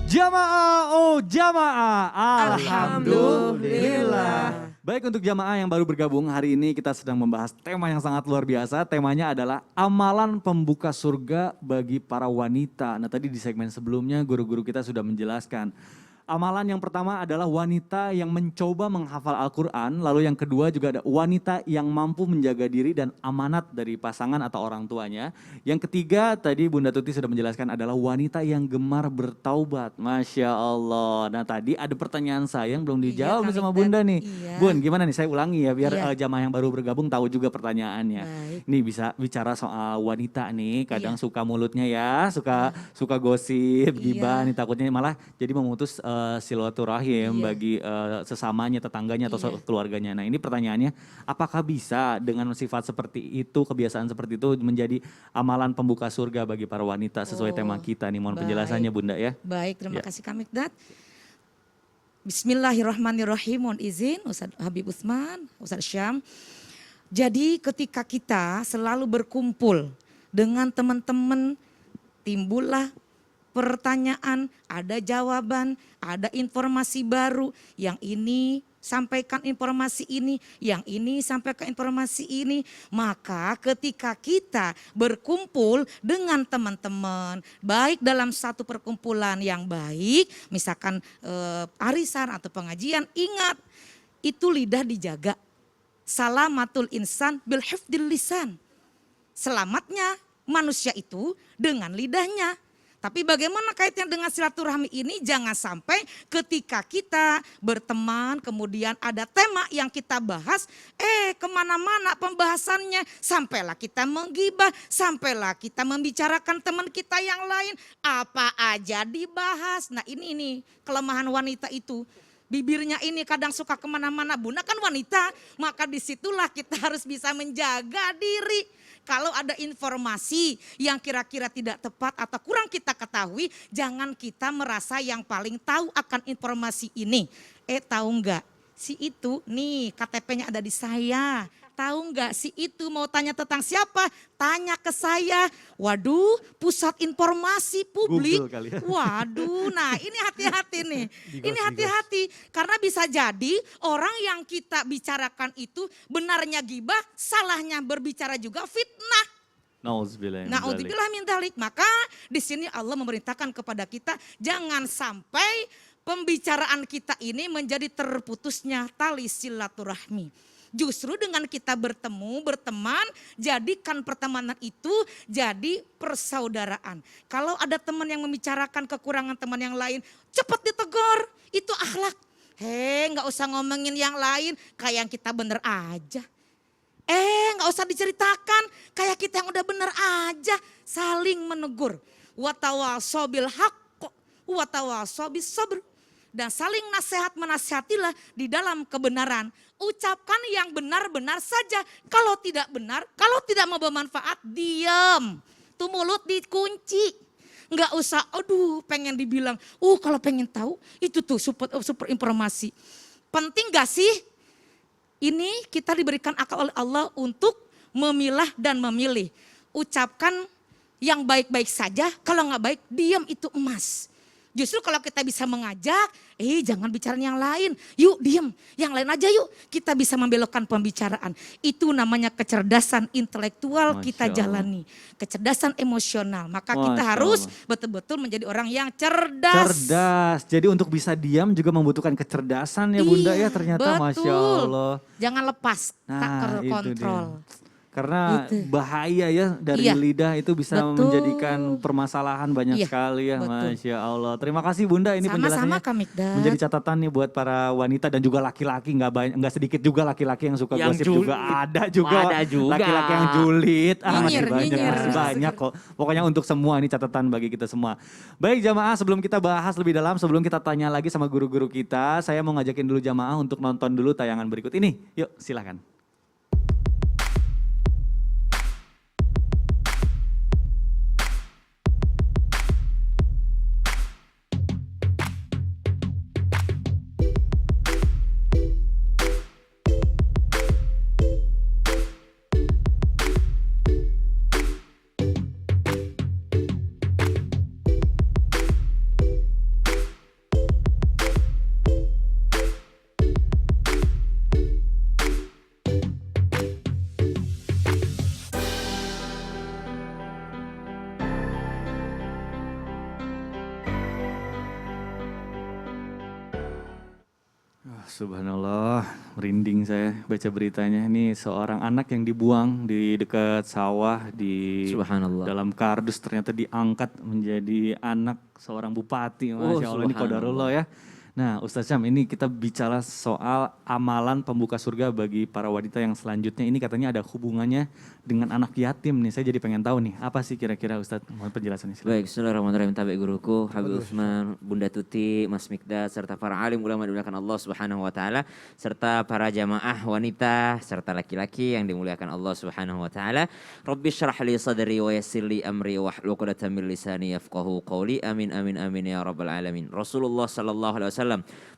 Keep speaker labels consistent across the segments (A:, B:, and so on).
A: Jamaah, oh jamaah,
B: Alhamdulillah.
A: Baik, untuk jamaah yang baru bergabung, hari ini kita sedang membahas tema yang sangat luar biasa. Temanya adalah amalan pembuka surga bagi para wanita. Nah, tadi di segmen sebelumnya guru-guru kita sudah menjelaskan. Amalan yang pertama adalah wanita yang mencoba menghafal Al-Quran. Lalu yang kedua juga ada wanita yang mampu menjaga diri dan amanat dari pasangan atau orang tuanya. Yang ketiga tadi Bunda Tuti sudah menjelaskan adalah wanita yang gemar bertaubat. Masya Allah. Nah, tadi ada pertanyaan saya yang belum dijawab nih sama Bunda nih. Bun, gimana nih, saya ulangi ya biar jamaah yang baru bergabung tahu juga pertanyaannya.
B: Baik.
A: Nih bisa bicara soal wanita nih, kadang suka mulutnya ya, suka gosip, gibah nih, takutnya malah jadi memutus silaturahim bagi sesamanya, tetangganya atau keluarganya. Nah, ini pertanyaannya, apakah bisa dengan sifat seperti itu, kebiasaan seperti itu menjadi amalan pembuka surga bagi para wanita sesuai tema kita nih? Mohon penjelasannya Bunda ya.
B: Baik, terima kasih Kak Mikdad. Bismillahirrahmanirrahim. Mohon izin Ustaz Habib Utsman, Ustaz Syam. Jadi ketika kita selalu berkumpul dengan teman-teman, timbullah pertanyaan, ada jawaban, ada informasi baru. Yang ini sampaikan informasi ini, yang ini sampaikan informasi ini. Maka ketika kita berkumpul dengan teman-teman, baik dalam satu perkumpulan yang baik, misalkan arisan atau pengajian, ingat itu lidah dijaga. Salamatul insan bil hifdil lisan. Selamatnya manusia itu dengan lidahnya. Tapi bagaimana kaitnya dengan silaturahmi ini? Jangan sampai ketika kita berteman kemudian ada tema yang kita bahas, kemana-mana pembahasannya. Sampailah kita menggibah, sampailah kita membicarakan teman kita yang lain. Apa aja dibahas. Nah ini kelemahan wanita itu. Bibirnya ini kadang suka kemana-mana. Bunda kan wanita, maka disitulah kita harus bisa menjaga diri. Kalau ada informasi yang kira-kira tidak tepat atau kurang kita ketahui, jangan kita merasa yang paling tahu akan informasi ini. Tahu enggak? Si itu nih KTP-nya ada di saya. Tahu enggak si itu mau tanya tentang siapa? Tanya ke saya. Waduh, pusat informasi publik.
A: Ya.
B: Waduh, nah ini hati-hati nih. Ini hati-hati karena bisa jadi orang yang kita bicarakan itu benarnya gibah, salahnya berbicara juga fitnah. Nauzubillah min dzalik. Maka di sini Allah memerintahkan kepada kita jangan sampai pembicaraan kita ini menjadi terputusnya tali silaturahmi. Justru dengan kita bertemu, berteman, jadikan pertemanan itu jadi persaudaraan. Kalau ada teman yang membicarakan kekurangan teman yang lain, cepat ditegur, itu akhlak. Nggak usah ngomongin yang lain, kayak yang kita bener aja. Nggak usah diceritakan, kayak kita yang udah bener aja. Saling menegur. Watawasau bil haqq, watawasau bis sabr. Dan saling nasihat menasihatilah di dalam kebenaran. Ucapkan yang benar-benar saja. Kalau tidak benar, kalau tidak mau bermanfaat, diam. Tuh mulut dikunci. Nggak usah, aduh pengen dibilang. Kalau pengen tahu, itu tuh super informasi. Penting gak sih? Ini kita diberikan akal oleh Allah untuk memilah dan memilih. Ucapkan yang baik-baik saja, kalau nggak baik, diam itu emas. Justru kalau kita bisa mengajak, jangan bicara yang lain. Yuk diem, yang lain aja yuk. Kita bisa membelokkan pembicaraan. Itu namanya kecerdasan intelektual kita jalani. Kecerdasan emosional. Maka kita harus betul-betul menjadi orang yang cerdas.
A: Jadi untuk bisa diam juga membutuhkan kecerdasan ya Bunda ya ternyata.
B: Betul.
A: Masya Allah.
B: Jangan lepas, tak terkontrol.
A: Karena bahaya ya dari lidah itu bisa menjadikan permasalahan banyak sekali ya. Masya Allah. Terima kasih Bunda, ini penjelasannya menjadi catatan nih buat para wanita dan juga laki-laki. Nggak sedikit juga laki-laki yang suka yang gosip juga. Ada juga laki-laki yang julid. Masih banyak kok. Pokoknya untuk semua ini catatan bagi kita semua. Baik jamaah, sebelum kita bahas lebih dalam, sebelum kita tanya lagi sama guru-guru kita, saya mau ngajakin dulu jamaah untuk nonton dulu tayangan berikut ini. Yuk silakan. Subhanallah, merinding saya baca beritanya. Ini seorang anak yang dibuang di dekat sawah di
C: Subhanallah.
A: dalam kardus ternyata diangkat menjadi anak seorang bupati.
C: Oh,
A: Masya Allah, ini qadarullah ya. Nah Ustaz Syam, ini kita bicara soal amalan pembuka surga bagi para wanita yang selanjutnya. Ini katanya ada hubungannya dengan anak yatim nih. Saya jadi pengen tahu nih, apa sih kira-kira Ustaz? Mohon penjelasannya. Silakan.
C: Baik, Bismillahirrahmanirrahim. Tabi guruku, Habib Utsman, Bunda Tuti, Mas Mikdad, serta para alim ulama dimuliakan Allah Subhanahu wa taala, serta para jamaah wanita serta laki-laki yang dimuliakan Allah Subhanahu wa taala. Rabbi syrah li sadri wa yassir li amri wahlul 'uqdatam min lisani yafqahu qawli. Amin amin amin ya rabbal alamin. Rasulullah sallallahu alaihi wasallam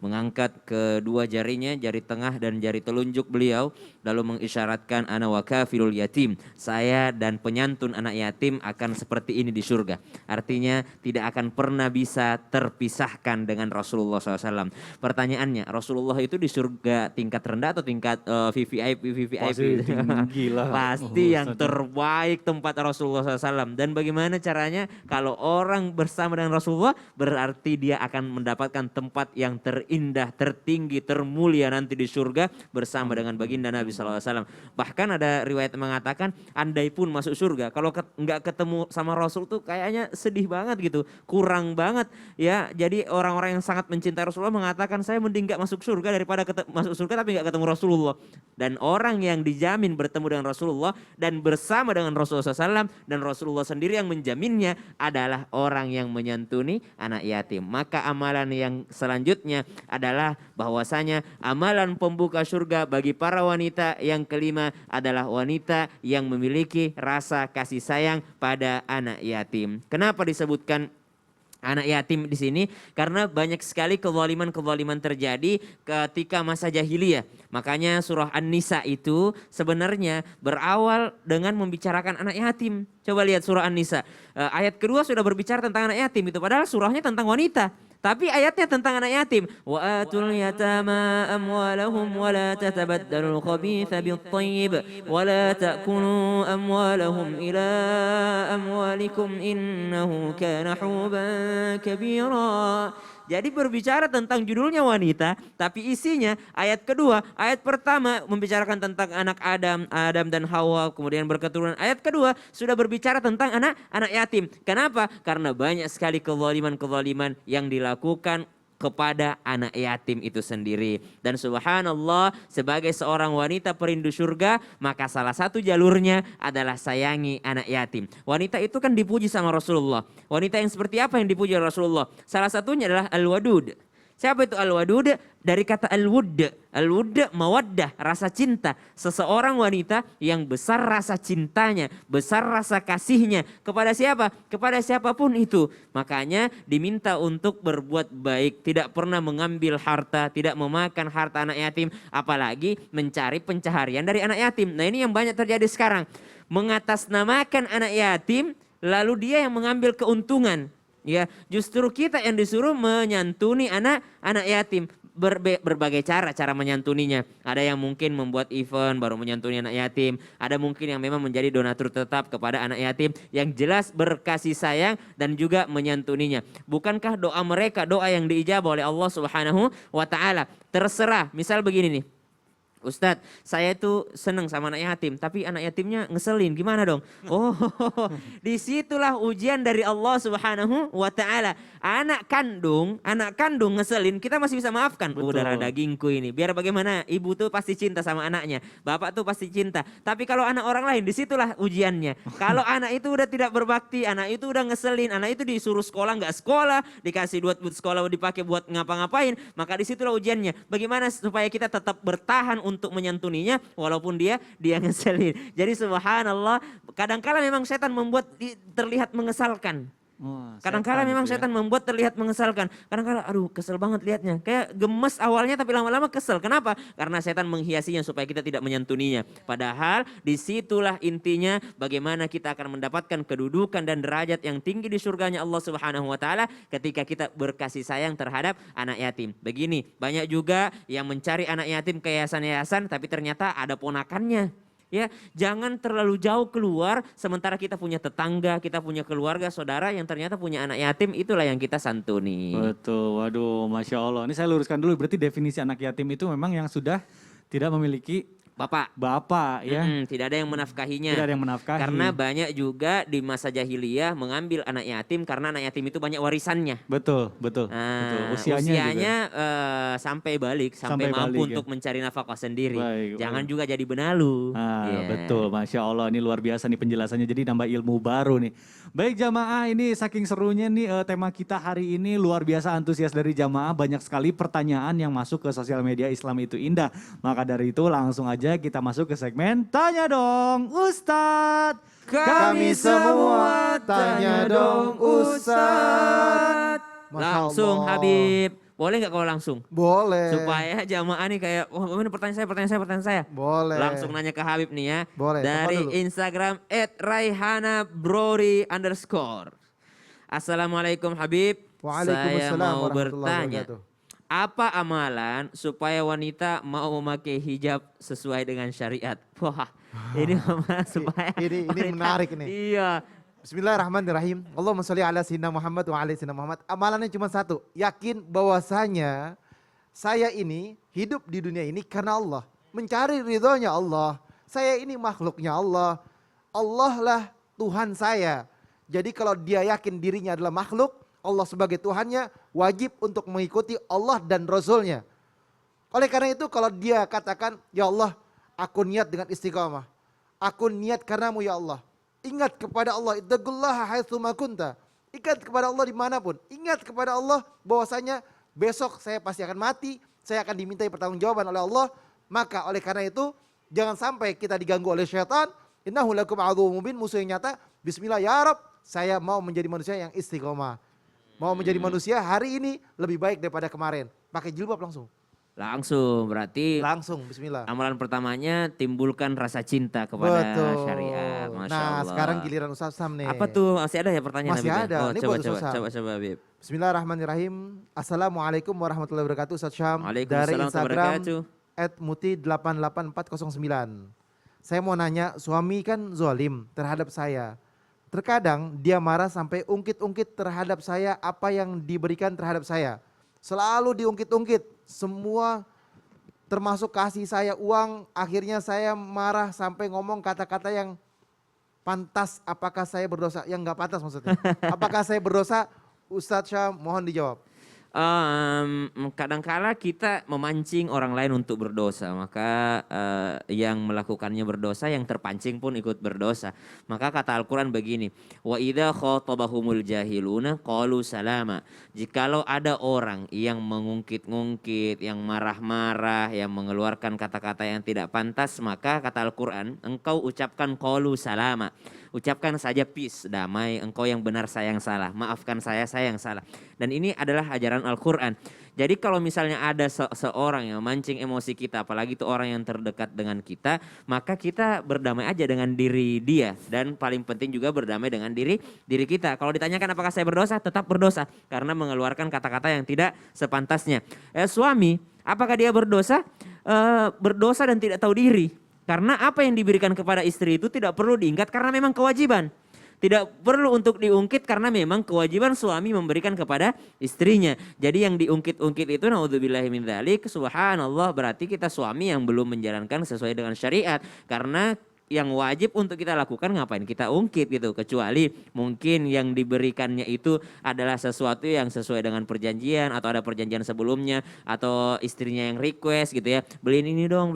C: mengangkat kedua jarinya, jari tengah dan jari telunjuk beliau, lalu mengisyaratkan ana wa kafilul yatim, saya dan penyantun anak yatim akan seperti ini di surga. Artinya tidak akan pernah bisa terpisahkan dengan Rasulullah SAW. Pertanyaannya, Rasulullah itu di surga tingkat rendah atau tingkat VVIP?
A: Pasti tinggi lah.
C: Pasti yang terbaik tempat Rasulullah SAW. Dan bagaimana caranya? Kalau orang bersama dengan Rasulullah, berarti dia akan mendapatkan tempat yang terindah, tertinggi, termulia nanti di surga bersama dengan baginda Nabi SAW. Bahkan ada riwayat mengatakan, andai pun masuk surga, kalau nggak ketemu sama Rasul tuh kayaknya sedih banget gitu, kurang banget ya. Jadi orang-orang yang sangat mencintai Rasulullah mengatakan, saya mending nggak masuk surga daripada masuk surga tapi nggak ketemu Rasulullah. Dan orang yang dijamin bertemu dengan Rasulullah dan bersama dengan Rasulullah SAW, dan Rasulullah sendiri yang menjaminnya adalah orang yang menyantuni anak yatim. Maka amalan yang selanjutnya adalah bahwasanya amalan pembuka surga bagi para wanita yang kelima adalah wanita yang memiliki rasa kasih sayang pada anak yatim. Kenapa disebutkan anak yatim di sini? Karena banyak sekali kezaliman-kezaliman terjadi ketika masa jahiliyah. Makanya surah An-Nisa itu sebenarnya berawal dengan membicarakan anak yatim. Coba lihat surah An-Nisa. Ayat kedua sudah berbicara tentang anak yatim itu, padahal surahnya tentang wanita. Tapi ayatnya tentang anak yatim. Wa atul yatama amwalahum wa la tatabaddalu al-khabitha bit-thayyib wa la ta'kulu amwalahum ila amwalikum innahu kana huban kabira. Jadi berbicara tentang judulnya wanita, tapi isinya ayat kedua, ayat pertama membicarakan tentang anak Adam dan Hawa, kemudian berketurunan. Ayat kedua sudah berbicara tentang anak yatim. Kenapa? Karena banyak sekali kezaliman-kezaliman yang dilakukan kepada anak yatim itu sendiri. Dan subhanallah, sebagai seorang wanita perindu surga, maka salah satu jalurnya adalah sayangi anak yatim. Wanita itu kan dipuji sama Rasulullah. Wanita yang seperti apa yang dipuji oleh Rasulullah? Salah satunya adalah al-wadud. Siapa itu al-wadud? Dari kata al-wudd. Al-wudd mawaddah, rasa cinta. Seseorang wanita yang besar rasa cintanya, besar rasa kasihnya. Kepada siapa? Kepada siapapun itu. Makanya diminta untuk berbuat baik. Tidak pernah mengambil harta, tidak memakan harta anak yatim. Apalagi mencari pencaharian dari anak yatim. Nah ini yang banyak terjadi sekarang. Mengatasnamakan anak yatim, lalu dia yang mengambil keuntungan. Ya, justru kita yang disuruh menyantuni anak yatim. Berbagai cara menyantuninya. Ada yang mungkin membuat event baru menyantuni anak yatim. Ada mungkin yang memang menjadi donatur tetap kepada anak yatim. Yang jelas berkasih sayang dan juga menyantuninya. Bukankah doa mereka doa yang diijabah oleh Allah Subhanahu wa taala? Terserah, misal begini nih. Ustadz, saya itu seneng sama anak yatim, tapi anak yatimnya ngeselin, gimana dong? Oh, disitulah ujian dari Allah Subhanahu wa taala. Anak kandung ngeselin, kita masih bisa maafkan. Udara dagingku ini, biar bagaimana, ibu tuh pasti cinta sama anaknya, bapak tuh pasti cinta. Tapi kalau anak orang lain, disitulah ujiannya. Kalau anak itu udah tidak berbakti, anak itu udah ngeselin, anak itu disuruh sekolah nggak sekolah, dikasih duit buat sekolah dipakai buat ngapa-ngapain, maka disitulah ujiannya. Bagaimana supaya kita tetap bertahan untuk menyantuninya walaupun dia ngeselin. Jadi subhanallah, kadang-kala memang setan membuat terlihat mengesalkan. Kadang-kala memang setan membuat terlihat mengesalkan. Kadang-kala aduh kesel banget lihatnya. Kayak gemes awalnya tapi lama-lama kesel. Kenapa? Karena setan menghiasinya supaya kita tidak menyantuninya. Padahal disitulah intinya bagaimana kita akan mendapatkan kedudukan dan derajat yang tinggi di surganya Allah Subhanahu wa taala ketika kita berkasih sayang terhadap anak yatim. Begini, banyak juga yang mencari anak yatim ke yayasan-yayasan tapi ternyata ada ponakannya. Ya, jangan terlalu jauh keluar sementara kita punya tetangga, kita punya keluarga, saudara yang ternyata punya anak yatim, itulah yang kita santuni.
A: Betul, waduh Masya Allah. Ini saya luruskan dulu, berarti definisi anak yatim itu memang yang sudah tidak memiliki bapak ya.
C: Tidak ada yang menafkahinya.
A: Tidak ada yang menafkahi.
C: Karena banyak juga di masa jahiliyah mengambil anak yatim karena anak yatim itu banyak warisannya.
A: Betul. Betul.
C: Usianya sampai balik, sampai mampu
A: balik,
C: untuk mencari nafkah sendiri.
A: Baik,
C: Jangan juga jadi benalu. Iya.
A: Betul, Masya Allah, ini luar biasa nih penjelasannya, jadi nambah ilmu baru nih. Baik jamaah, ini saking serunya nih tema kita hari ini, luar biasa antusias dari jamaah, banyak sekali pertanyaan yang masuk ke sosial media Islam itu indah. Maka dari itu langsung aja kita masuk ke segmen Tanya Dong Ustadz.
D: Kami semua tanya dong Ustadz. Masya
C: Langsung
D: Allah.
C: Habib. Boleh nggak kalau langsung?
D: Boleh.
C: Supaya jamaah nih kayak, wah ini pertanyaan saya.
D: Boleh.
C: Langsung nanya ke Habib nih ya.
D: Boleh,
C: Dari
D: telepon dulu.
C: Instagram @raihanabrori_. Assalamualaikum Habib. Saya
D: Waalaikumsalam
C: mau
D: warahmatullahi
C: bertanya.
D: wabarakatuh.
C: Apa amalan supaya wanita mau memakai hijab sesuai dengan syariat? Wah, ini amalan supaya
D: ini
C: wanita-
D: menarik nih.
C: Iya.
D: Bismillahirrahmanirrahim. Allahumma sholli ala sayyidina Muhammad wa ala sayyidina Muhammad. Amalannya cuma satu. Yakin bahwasanya saya ini hidup di dunia ini karena Allah. Mencari ridhonya Allah. Saya ini makhluknya Allah. Allah lah Tuhan saya. Jadi kalau dia yakin dirinya adalah makhluk, Allah sebagai Tuhannya wajib untuk mengikuti Allah dan Rasulnya. Oleh karena itu kalau dia katakan, ya Allah aku niat dengan istiqamah. Aku niat karenamu ya Allah. Ingat kepada Allah, ittaqullaha haitsu ma kunta. Ingat kepada Allah dimanapun. Ingat kepada Allah bahwasanya besok saya pasti akan mati. Saya akan dimintai pertanggungjawaban oleh Allah. Maka oleh karena itu jangan sampai kita diganggu oleh syaitan. Innahu lakum aduwwum mubin, musuh yang nyata. Bismillah ya Rabb, saya mau menjadi manusia yang istiqomah. Mau menjadi manusia hari ini lebih baik daripada kemarin. Pakai jilbab langsung.
C: Langsung berarti
D: Langsung bismillah.
C: amalan pertamanya timbulkan rasa cinta kepada
D: Betul.
C: syariat. Masya
D: Nah
C: Allah.
D: sekarang giliran Ustaz Sam nih.
C: Apa tuh? Masih ada ya pertanyaan
D: Masih
C: Habib ya?
D: ada.
C: Oh,
D: Ini
C: coba
D: buat
C: coba
D: Ustaz Sam.
C: coba Habib.
D: Bismillahirrahmanirrahim. Assalamualaikum warahmatullahi wabarakatuh Ustaz Syam. Dari
C: Waalaikumsalam
D: Instagram
C: wabarakatuh.
D: @muti88409. Saya mau nanya, suami kan zalim terhadap saya. Terkadang dia marah sampai ungkit-ungkit terhadap saya apa yang diberikan terhadap saya. Selalu diungkit-ungkit, semua termasuk kasih saya uang. Akhirnya saya marah sampai ngomong kata-kata yang pantas. Apakah saya berdosa? Yang nggak pantas maksudnya. Apakah saya berdosa? Ustadz Syam mohon dijawab.
C: Kadangkala kita memancing orang lain untuk berdosa, maka yang melakukannya berdosa, yang terpancing pun ikut berdosa. Maka kata Al-Quran begini, wa idza khatabahumul jahiluna qalu salama. Jikalau ada orang yang mengungkit-ungkit, yang marah-marah, yang mengeluarkan kata-kata yang tidak pantas, maka kata Al-Quran, engkau ucapkan qalu salama. Ucapkan saja peace, damai, engkau yang benar, saya yang salah. Maafkan saya yang salah. Dan ini adalah ajaran Al-Quran. Jadi kalau misalnya ada seorang yang mancing emosi kita, apalagi itu orang yang terdekat dengan kita, maka kita berdamai aja dengan diri dia. Dan paling penting juga berdamai dengan diri kita. Kalau ditanyakan apakah saya berdosa, tetap berdosa. Karena mengeluarkan kata-kata yang tidak sepantasnya. Suami, apakah dia berdosa? Berdosa dan tidak tahu diri. Karena apa yang diberikan kepada istri itu tidak perlu diingat karena memang kewajiban. Tidak perlu untuk diungkit karena memang kewajiban suami memberikan kepada istrinya. Jadi yang diungkit-ungkit itu naudzubillahi min dzalik, subhanallah, berarti kita suami yang belum menjalankan sesuai dengan syariat. Karena yang wajib untuk kita lakukan ngapain kita ungkit gitu, kecuali mungkin yang diberikannya itu adalah sesuatu yang sesuai dengan perjanjian atau ada perjanjian sebelumnya atau istrinya yang request gitu ya, beliin ini dong,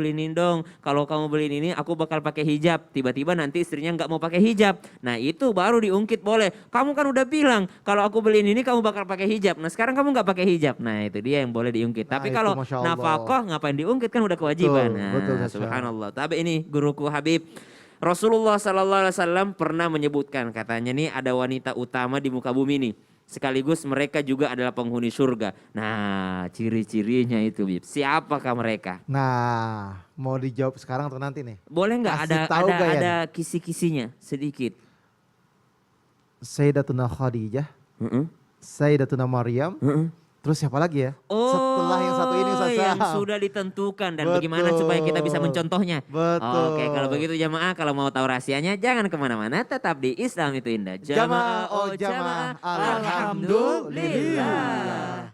C: kalau kamu beliin ini aku bakal pakai hijab, tiba-tiba nanti istrinya nggak mau pakai hijab, nah itu baru diungkit boleh. Kamu kan udah bilang kalau aku beliin ini kamu bakal pakai hijab, nah sekarang kamu nggak pakai hijab, nah itu dia yang boleh diungkit.
D: Nah,
C: tapi
D: itu
C: kalau
D: Masya Allah.
C: nafkah ngapain diungkit, kan udah kewajiban.
D: Betul,
C: Nah,
D: Ustaz.
C: subhanallah. Tapi ini guruku Habib, Rasulullah SAW pernah menyebutkan, katanya nih ada wanita utama di muka bumi nih. Sekaligus mereka juga adalah penghuni surga. Nah ciri-cirinya itu Bib. Siapakah mereka?
D: Nah mau dijawab sekarang atau nanti nih?
C: Boleh nggak
D: Kasih tahu gak ya?
C: ada kisi-kisinya sedikit?
D: Sayyidatuna Khadijah,
C: Heeh,
D: Sayyidatuna Maryam,
C: heeh.
D: Terus siapa lagi ya?
C: Oh,
D: Setelah yang satu ini Ustaz
C: yang
D: Sam.
C: sudah ditentukan dan
D: Betul.
C: bagaimana supaya kita bisa mencontohnya.
D: Betul.
C: Oke, kalau begitu jamaah, kalau mau tahu rahasianya jangan kemana-mana, tetap di Islam itu indah.
D: Jamaah, oh jamaah, alhamdulillah.